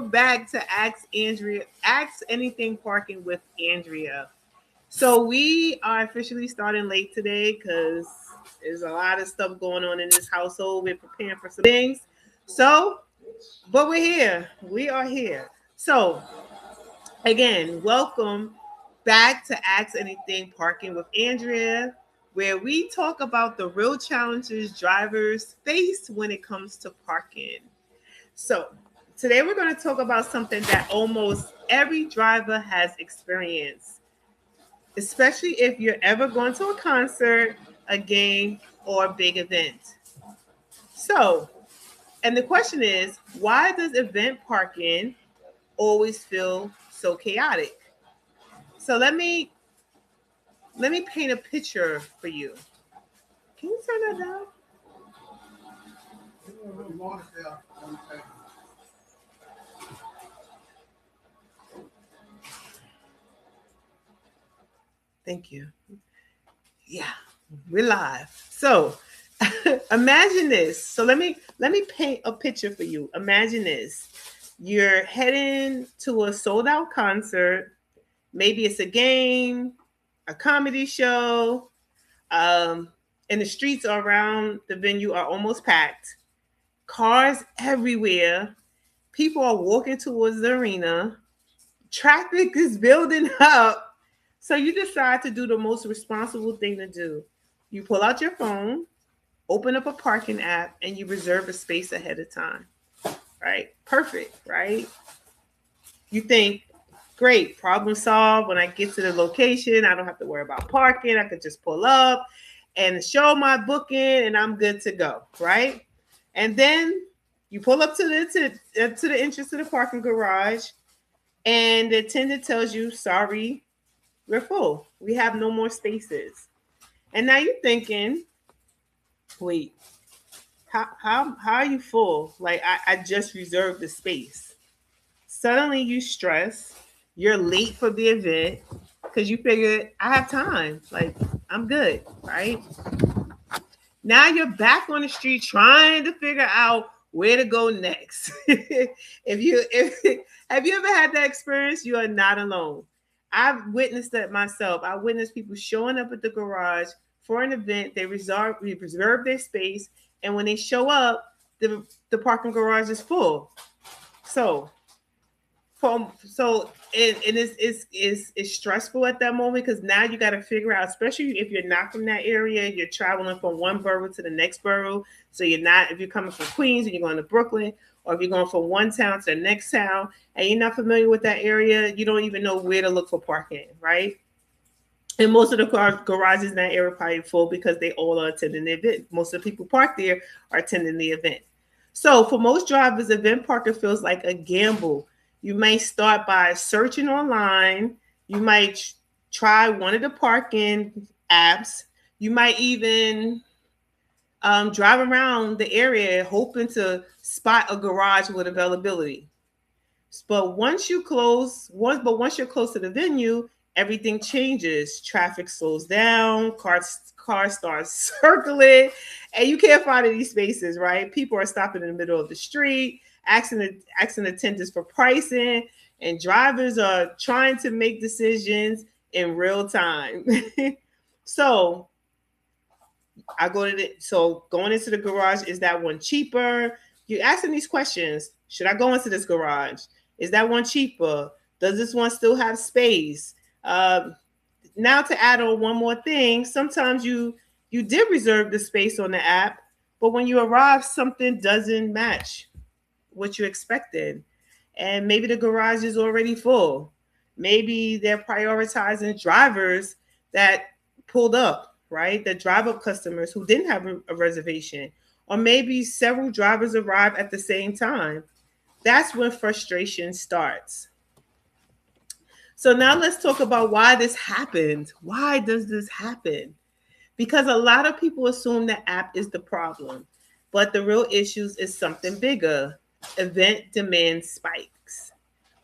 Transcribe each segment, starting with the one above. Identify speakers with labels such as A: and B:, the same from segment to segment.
A: welcome back to Ask Anything Parking with Andrea. So we are officially starting late today because there's a lot of stuff going on in this household. We're preparing for some things. So, but we're here. We are here. So again, welcome back to Ask Anything Parking with Andrea, where we talk about the real challenges drivers face when it comes to parking. So, today we're going to talk about something that almost every driver has experienced, especially if you're ever going to a concert, a game, or a big event. So, and the question is, why does event parking always feel so chaotic? So let me paint a picture for you. Can you turn that down? Thank you. Yeah, we're live. So imagine this. So let me paint a picture for you. Imagine this. You're heading to a sold out concert. Maybe it's a game, a comedy show, um, and the streets around the venue are almost packed. Cars everywhere. People are walking towards the arena. Traffic is building up. So you decide to do the most responsible thing to do. You pull out your phone, open up a parking app, and you reserve a space ahead of time. Right? Perfect, right? You think, great, problem solved. When I get to the location, I don't have to worry about parking. I could just pull up and show my booking, and I'm good to go, right? And then you pull up to the entrance to the parking garage, and the attendant tells you, sorry, we're full. We have no more spaces. And now you're thinking, wait, how are you full? Like I just reserved the space. Suddenly you stress, you're late for the event because you figured I have time. Like I'm good, right? Now you're back on the street trying to figure out where to go next. if have you ever had that experience? You are not alone. I've witnessed that myself. I witnessed people showing up at the garage for an event. They reserve their space, and when they show up, the parking garage is full. So and it's stressful at that moment because now you got to figure out, especially if you're not from that area, you're traveling from one borough to the next borough. So you're not, if you're coming from Queens and you're going to Brooklyn, or if you're going from one town to the next town and you're not familiar with that area, you don't even know where to look for parking, right? And most of the garages in that area are probably full because they all are attending the event. Most of the people parked there are attending the event. So for most drivers, event parking feels like a gamble. You may start by searching online. You might try one of the parking apps. You might even drive around the area hoping to spot a garage with availability. But once you're close to the venue, everything changes. Traffic slows down. Cars start circling, and you can't find any spaces. Right? People are stopping in the middle of the street, asking attendants for pricing, and drivers are trying to make decisions in real time. So going into the garage, is that one cheaper? You're asking these questions. Should I go into this garage? Is that one cheaper? Does this one still have space? Now to add on one more thing, sometimes you did reserve the space on the app, but when you arrive, something doesn't match what you expected. And maybe the garage is already full. Maybe they're prioritizing drivers that pulled up, right? The drive up customers who didn't have a reservation. Or maybe several drivers arrive at the same time. That's when frustration starts. So now let's talk about why this happened. Why does this happen? Because a lot of people assume the app is the problem, but the real issues is something bigger. Event demand spikes.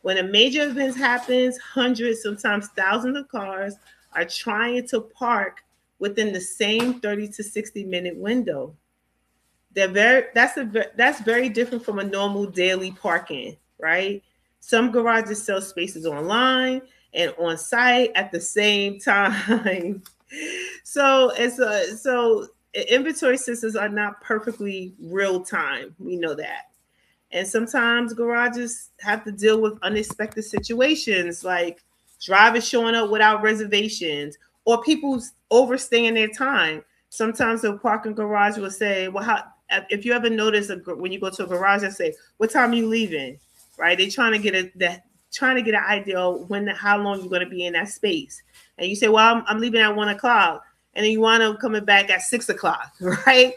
A: When a major event happens, hundreds, sometimes thousands of cars are trying to park within the same 30 to 60-minute window. That's very different from a normal daily parking, right? Some garages sell spaces online and on site at the same time. So inventory systems are not perfectly real time. We know that. And sometimes garages have to deal with unexpected situations like drivers showing up without reservations or people overstaying their time. Sometimes the parking garage will say, well, how, if you ever notice when you go to a garage, they say, what time are you leaving? Right? They're trying to get an idea of how long you're going to be in that space. And you say, well, I'm leaving at 1 o'clock. And then you wind up coming back at 6 o'clock, right?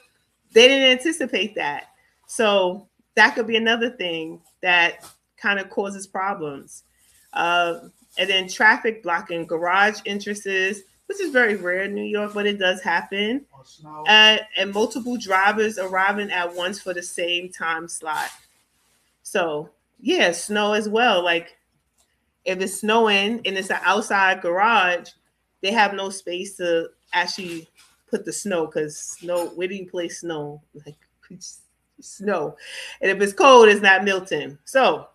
A: They didn't anticipate that. So that could be another thing that kind of causes problems. Uh, and then traffic blocking garage entrances, which is very rare in New York, but it does happen. And multiple drivers arriving at once for the same time slot. So, yeah, snow as well. Like if it's snowing and it's an outside garage, they have no space to actually put the snow because snow, where do you place snow? Like snow. And if it's cold, it's not Milton. So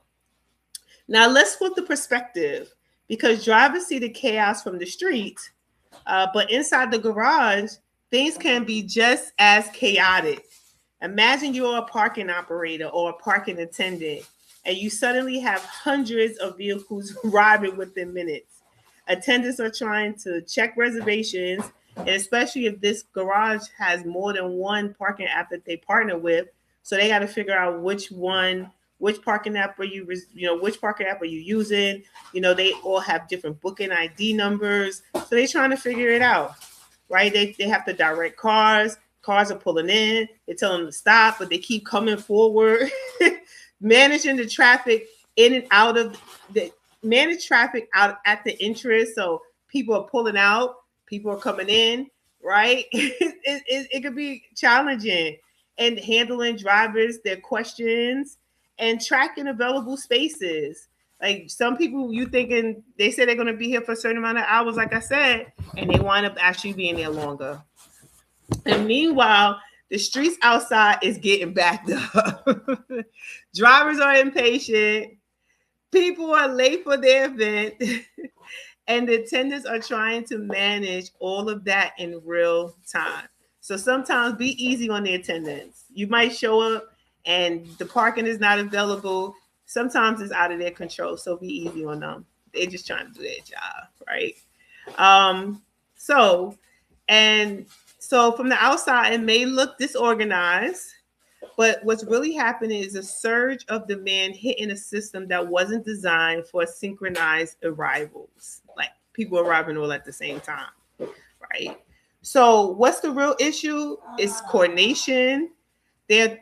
A: now let's flip the perspective because drivers see the chaos from the street, but inside the garage, things can be just as chaotic. Imagine you're a parking operator or a parking attendant, and you suddenly have hundreds of vehicles arriving within minutes. Attendants are trying to check reservations, and especially if this garage has more than one parking app that they partner with, so they got to figure out which parking app are you, which parking app are you using? They all have different booking ID numbers, so they're trying to figure it out, right? They have to direct cars. Cars are pulling in. They tell them to stop, but they keep coming forward. Managing the traffic in and out of manage traffic out at the entrance. So people are pulling out, people are coming in, right? It could be challenging. And handling drivers, their questions, and tracking available spaces. Like some people, you thinking they say they're going to be here for a certain amount of hours, like I said, and they wind up actually being there longer. And meanwhile, the streets outside is getting backed up. Drivers are impatient. People are late for their event. And the attendants are trying to manage all of that in real time. So sometimes be easy on the attendants. You might show up and the parking is not available. Sometimes it's out of their control. So be easy on them. They're just trying to do their job, right? Um, so, and so from the outside, it may look disorganized, but what's really happening is a surge of demand hitting a system that wasn't designed for synchronized arrivals, like people arriving all at the same time, right? So what's the real issue? It's coordination. There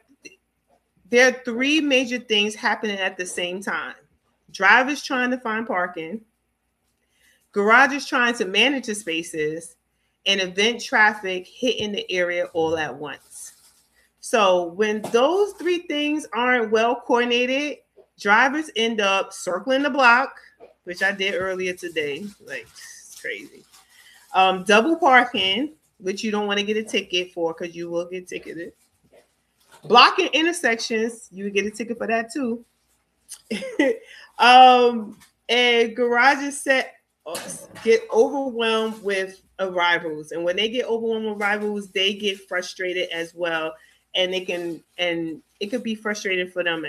A: are three major things happening at the same time. Drivers trying to find parking, garages trying to manage the spaces, and event traffic hitting the area all at once. So when those three things aren't well coordinated, drivers end up circling the block, which I did earlier today. Like, it's crazy. Double parking, which you don't want to get a ticket for because you will get ticketed. Blocking intersections, you would get a ticket for that too. And garages get overwhelmed with arrivals, and when they get overwhelmed with arrivals, they get frustrated as well, and it could be frustrating for them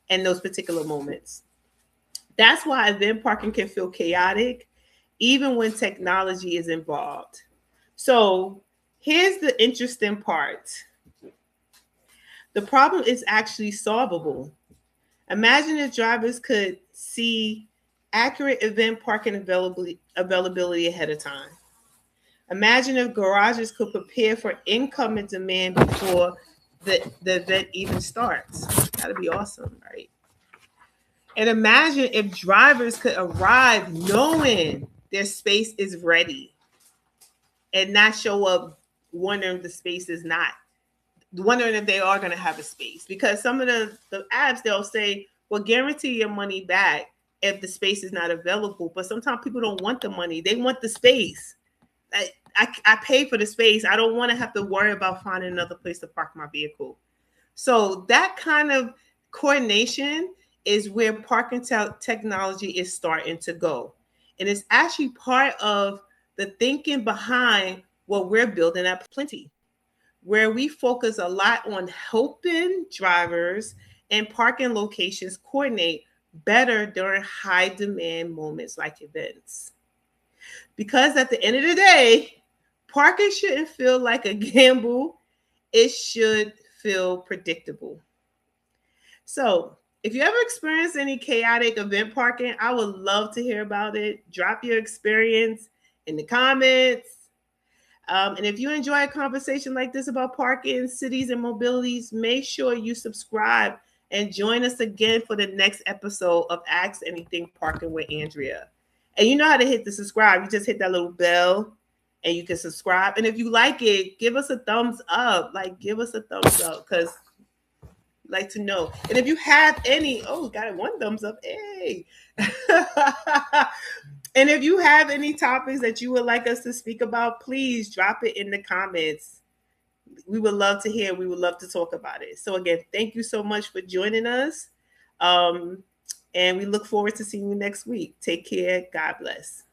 A: in those particular moments. That's why event parking can feel chaotic, even when technology is involved. So here's the interesting part. The problem is actually solvable. Imagine if drivers could see accurate event parking availability ahead of time. Imagine if garages could prepare for incoming demand before the event even starts. That'd be awesome, right? And imagine if drivers could arrive knowing their space is ready and not show up wondering if the space is not, wondering if they are going to have a space. Because some of the apps, they'll say, well, guarantee your money back if the space is not available. But sometimes people don't want the money. They want the space. I pay for the space. I don't want to have to worry about finding another place to park my vehicle. So that kind of coordination is where parking technology is starting to go. And it's actually part of the thinking behind what we're building at Plenty, where we focus a lot on helping drivers and parking locations coordinate better during high demand moments like events. Because at the end of the day, parking shouldn't feel like a gamble, it should feel predictable. So, if you ever experience any chaotic event parking, I would love to hear about it. Drop your experience in the comments. And if you enjoy a conversation like this about parking, cities, and mobilities, make sure you subscribe and join us again for the next episode of Ask Anything Parking with Andrea. And you know how to hit the subscribe. You just hit that little bell and you can subscribe. And if you like it, give us a thumbs up. Like, give us a thumbs up because like to know. And if you have any, oh, got it, one thumbs up. Hey. And if you have any topics that you would like us to speak about, please drop it in the comments. We would love to hear. We would love to talk about it. So again, thank you so much for joining us. And we look forward to seeing you next week. Take care. God bless.